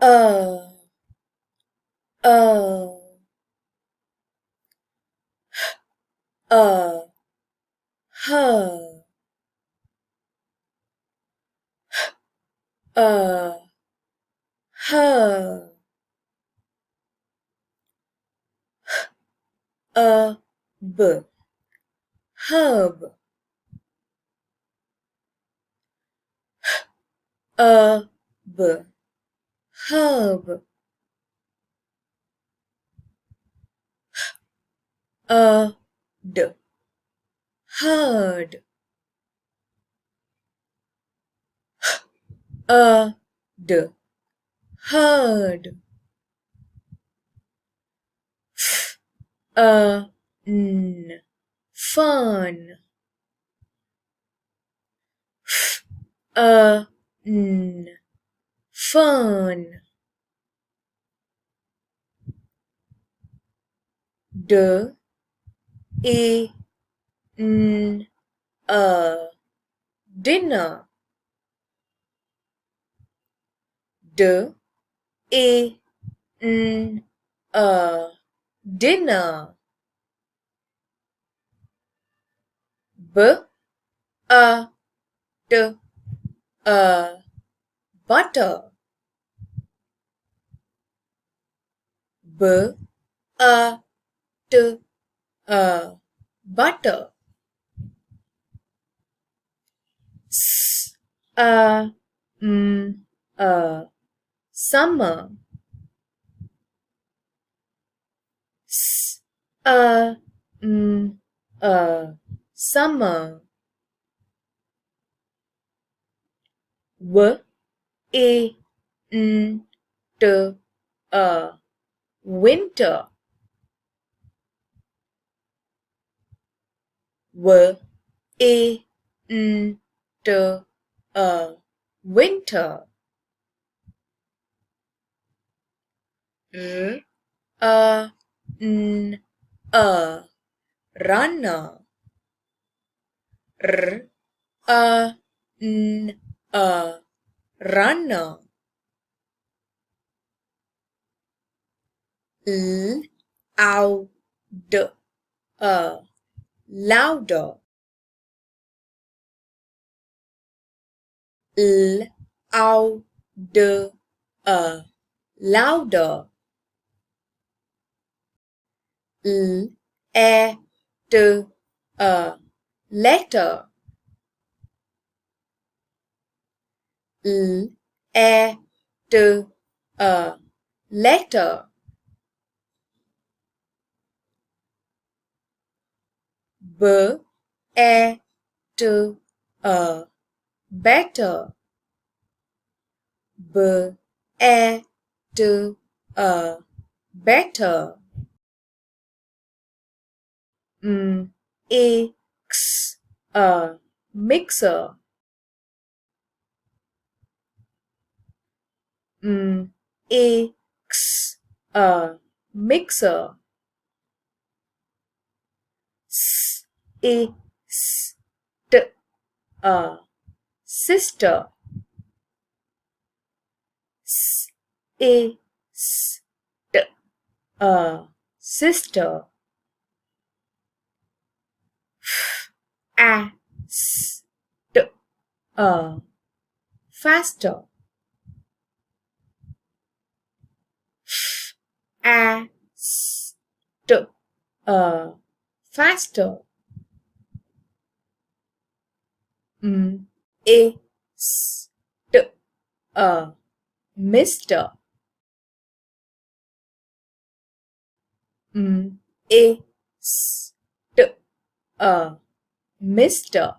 uh, uh, uh, her, her, b, herb, b, herb, d, heard, d, heard, n, fun, n, fun, d, e, n, dinner, d, e, n, dinner, b, t, butter, b, t, butter, s, m, summer, s, m, summer, w, e, n, t, winter, w, e, n, t, winter, r, n, runner, r, n, runner, l, ow, d, louder, l, ow, d, louder, l, e, t, letter, l, e, t, letter, b, e, t, better, b, e, t, better, m, e, x, mixer, m, e, x, mixer, s, e, s, t, sister, s, e, s, t, sister, f, a, s, t, faster, f, a, s, t, faster, m, e, s, t, mister, m, e, s, t, mister,